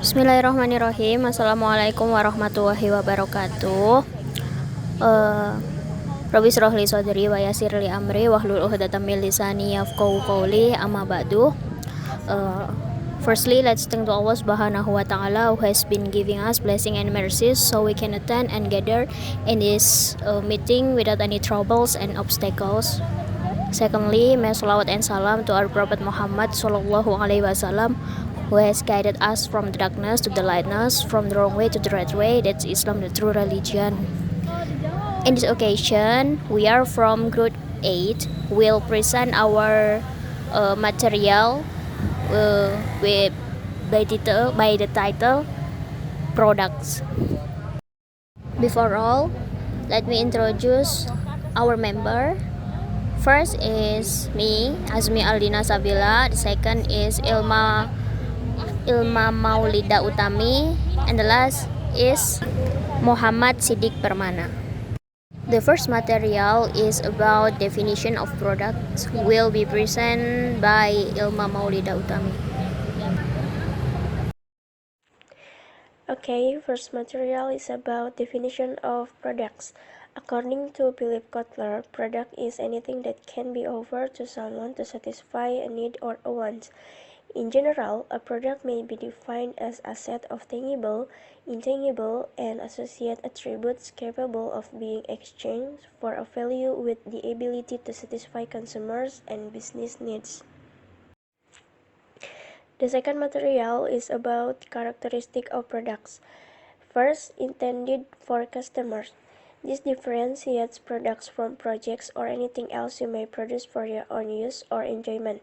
Bismillahirrahmanirrahim. Assalamualaikum warahmatullahi wabarakatuh. Eh, Rabbi shrah li sadri wa yassir li amri wahlul 'uqdatam min lisani yafqahu qawli. Amma ba'du. Uh, Firstly, let's thank to Allah Subhanahu wa Ta'ala who has been giving us blessing and mercies so we can attend and gather in this meeting without any troubles and obstacles. Secondly, may salawat and salam to our Prophet Muhammad Sallallahu Alaihi Wasallam, who has guided us from the darkness to the lightness, from the wrong way to the right way. That's Islam, the true religion. In this occasion, we are from Group 8. We'll present our material with by the title products. Before all, let me introduce our member. First is me, Azmi Aldina Sabila. The second is Ilma Maulida Utami, and the last is Muhammad Siddiq Permana. The first material is about definition of products, will be presented by Ilma Maulida Utami. Okay, first material is about definition of products. According to Philip Kotler, product is anything that can be offered to someone to satisfy a need or a want. In general, a product may be defined as a set of tangible, intangible, and associate attributes capable of being exchanged for a value with the ability to satisfy consumers and business needs. The second material is about characteristics of products. First, intended for customers. This differentiates products from projects or anything else you may produce for your own use or enjoyment.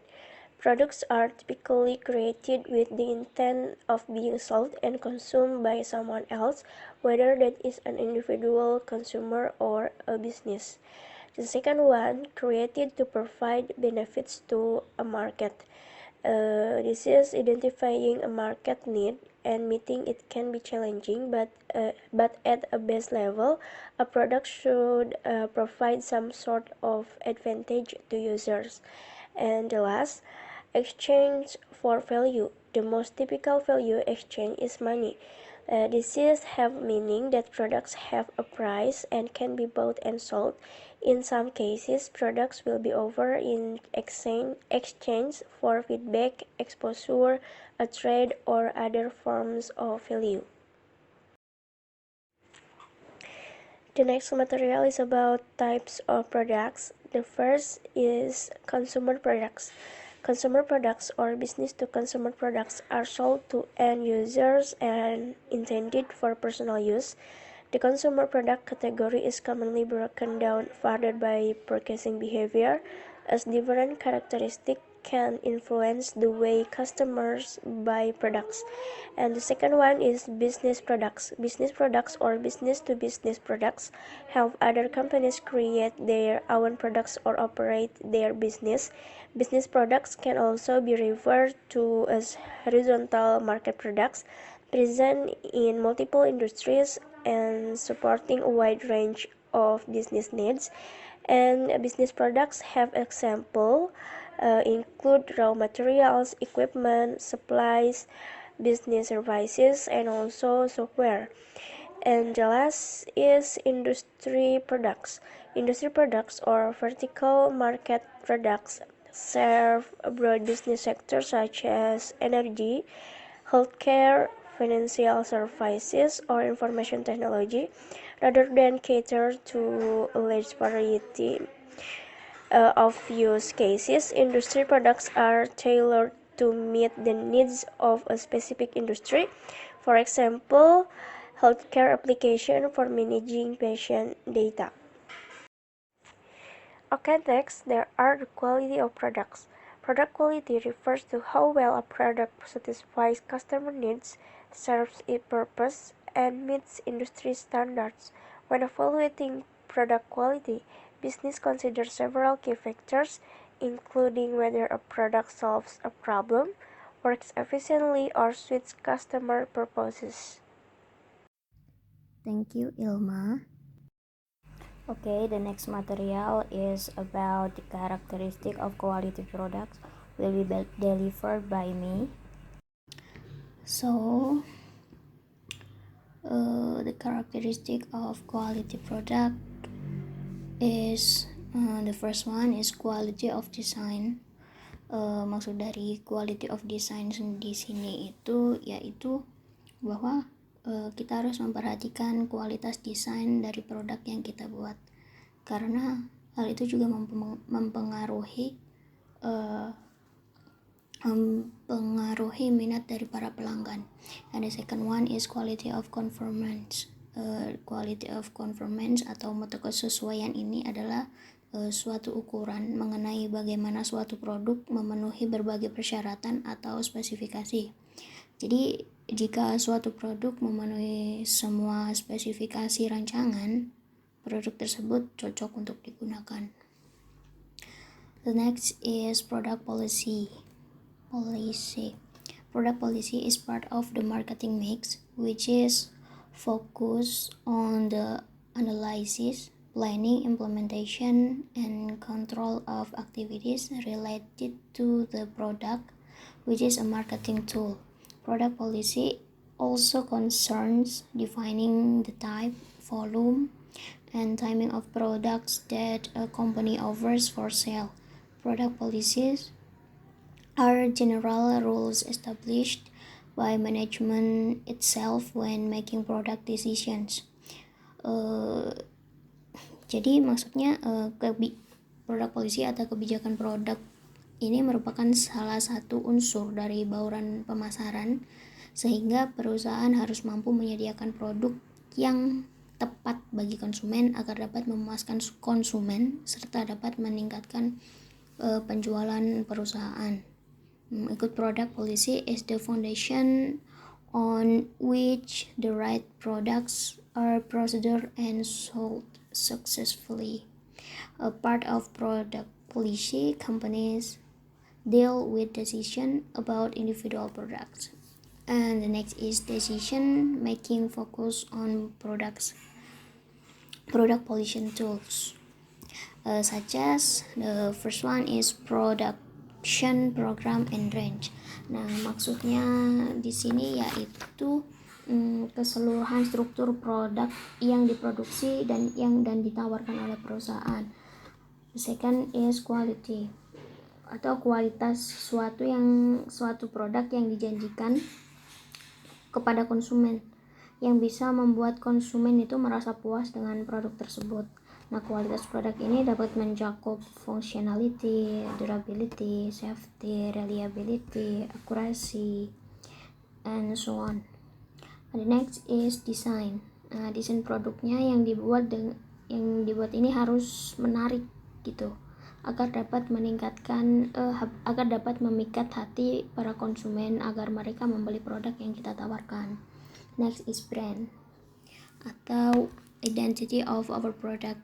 Products are typically created with the intent of being sold and consumed by someone else, whether that is an individual consumer or a business. The second one, created to provide benefits to a market. This is identifying a market need and meeting it can be challenging, but at a base level, a product should provide some sort of advantage to users. And the last, exchange for value. The most typical value exchange is money. This is have meaning that products have a price and can be bought and sold. In some cases, products will be offered in exchange for feedback, exposure, a trade, or other forms of value. The next material is about types of products. The first is consumer products. Consumer products or business-to-consumer products are sold to end users and intended for personal use. The consumer product category is commonly broken down further by purchasing behavior, as different characteristics can influence the way customers buy products. And the second one is business products. Business products or business-to-business products help other companies create their own products or operate their business. Business products can also be referred to as horizontal market products, present in multiple industries and supporting a wide range of business needs. And business products have examples include raw materials, equipment, supplies, business services, and also software. And the last is industry products. Industry products or vertical market products serve a broad business sectors such as energy, healthcare, financial services, or information technology, rather than cater to a large variety of use cases. Industry products are tailored to meet the needs of a specific industry. For example, healthcare application for managing patient data. Okay, next, there are the quality of products. Product quality refers to how well a product satisfies customer needs, serves its purpose, and meets industry standards. When evaluating product quality, business considers several key factors, including whether a product solves a problem, works efficiently, or suits customer purposes. Thank you, Ilma. Okay, the next material is about the characteristic of quality products will be delivered by me. So, The characteristic of quality product is the first one is quality of design. Maksud dari quality of design di sini itu yaitu bahwa kita harus memperhatikan kualitas desain dari produk yang kita buat, karena hal itu juga mempengaruhi minat dari para pelanggan. And the second one is quality of conformance. Quality of conformance atau mutu kesesuaian ini adalah suatu ukuran mengenai bagaimana suatu produk memenuhi berbagai persyaratan atau spesifikasi. Jadi jika suatu produk memenuhi semua spesifikasi rancangan, produk tersebut cocok untuk digunakan. The next is product policy. Product policy is part of the marketing mix, which is focused on the analysis, planning, implementation, and control of activities related to the product, which is a marketing tool. Product policy also concerns defining the type, volume, and timing of products that a company offers for sale. Product policies are general rules established by management itself when making product decisions. Jadi maksudnya produk polisi atau kebijakan produk ini merupakan salah satu unsur dari bauran pemasaran, sehingga perusahaan harus mampu menyediakan produk yang tepat bagi konsumen agar dapat memuaskan konsumen serta dapat meningkatkan penjualan perusahaan. A good product policy is the foundation on which the right products are processed and sold successfully. A part of product policy, companies deal with decision about individual products. And the next is decision making focus on product policy tools, such as the first one is production program and range. Nah, maksudnya di sini yaitu keseluruhan struktur produk yang diproduksi dan ditawarkan oleh perusahaan. The second is quality atau kualitas suatu produk yang dijanjikan kepada konsumen, yang bisa membuat konsumen itu merasa puas dengan produk tersebut. Nah, kualitas produk ini dapat mencakup functionality, durability, safety, reliability, accuracy, and so on. The next is design. Nah, desain produknya yang dibuat ini harus menarik gitu, agar dapat memikat hati para konsumen agar mereka membeli produk yang kita tawarkan. Next is brand atau identity of our product.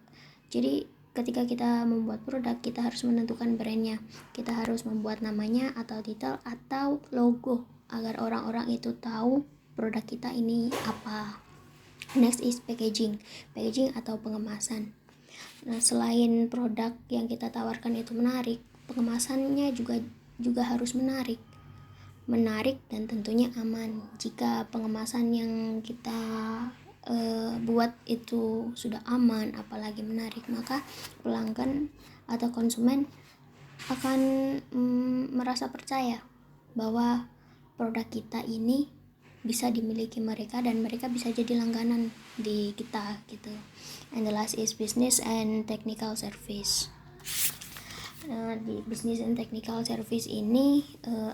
Jadi ketika kita membuat produk, kita harus menentukan brandnya. Kita harus membuat namanya atau titel atau logo agar orang-orang itu tahu produk kita ini apa. Next is packaging atau pengemasan. Nah, selain produk yang kita tawarkan itu menarik, pengemasannya juga harus menarik dan tentunya aman. Jika pengemasan yang kita buat itu sudah aman apalagi menarik, maka pelanggan atau konsumen akan merasa percaya bahwa produk kita ini bisa dimiliki mereka dan mereka bisa jadi langganan di kita gitu. And the last is business and technical service. Di business and technical service ini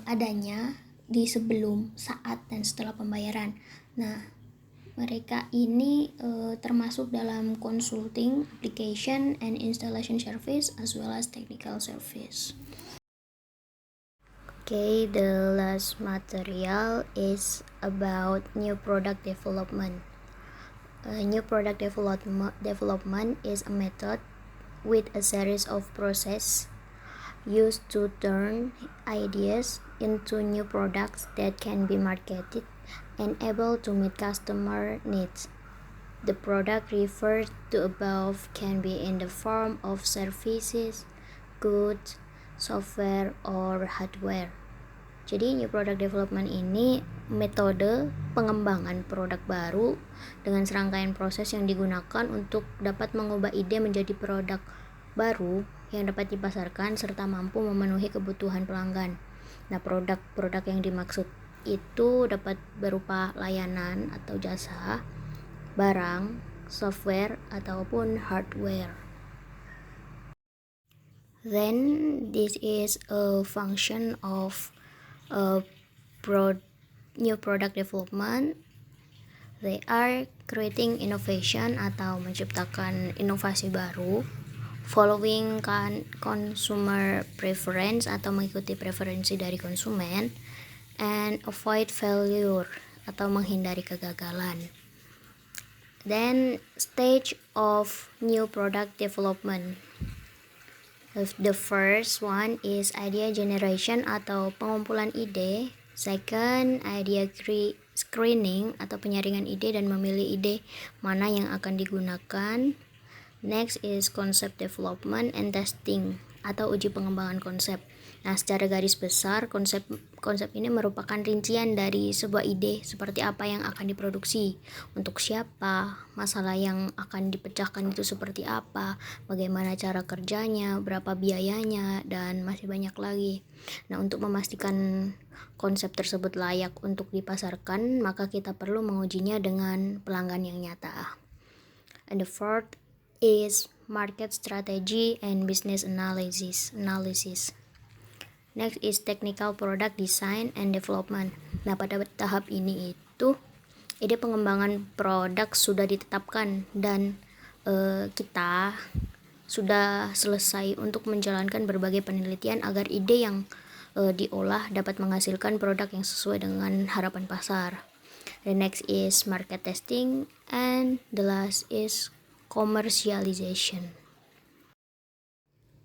adanya di sebelum, saat, dan setelah pembayaran. Nah, mereka ini termasuk dalam consulting, application, and installation service as well as technical service. Okay, the last material is about new product development. New product development is a method with a series of processes used to turn ideas into new products that can be marketed and able to meet customer needs. The product referred to above can be in the form of services, goods, software, or hardware. Jadi new product development ini metode pengembangan produk baru dengan serangkaian proses yang digunakan untuk dapat mengubah ide menjadi produk baru yang dapat dipasarkan serta mampu memenuhi kebutuhan pelanggan. Nah, produk-produk yang dimaksud itu dapat berupa layanan atau jasa, barang, software, ataupun hardware. Then this is a function of new product development. They are creating innovation atau menciptakan inovasi baru, following consumer preference atau mengikuti preferensi dari konsumen, and avoid failure atau menghindari kegagalan. Then stage of new product development. The first one is idea generation atau pengumpulan ide. Second, idea screening atau penyaringan ide dan memilih ide mana yang akan digunakan. Next is concept development and testing atau uji pengembangan konsep. Nah, secara garis besar konsep ini merupakan rincian dari sebuah ide seperti apa yang akan diproduksi, untuk siapa, masalah yang akan dipecahkan itu seperti apa, bagaimana cara kerjanya, berapa biayanya, dan masih banyak lagi. Nah, untuk memastikan konsep tersebut layak untuk dipasarkan, maka kita perlu mengujinya dengan pelanggan yang nyata. And the fourth is market strategy and business analysis. Next is technical product design and development. Nah, pada tahap ini itu ide pengembangan produk sudah ditetapkan dan kita sudah selesai untuk menjalankan berbagai penelitian agar ide yang diolah dapat menghasilkan produk yang sesuai dengan harapan pasar. The next is market testing and the last is commercialization.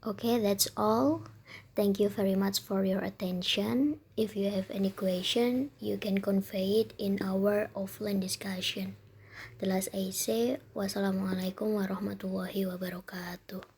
Okay, that's all. Thank you very much for your attention. If you have any question, you can convey it in our offline discussion. The last I say, wassalamualaikum warahmatullahi wabarakatuh.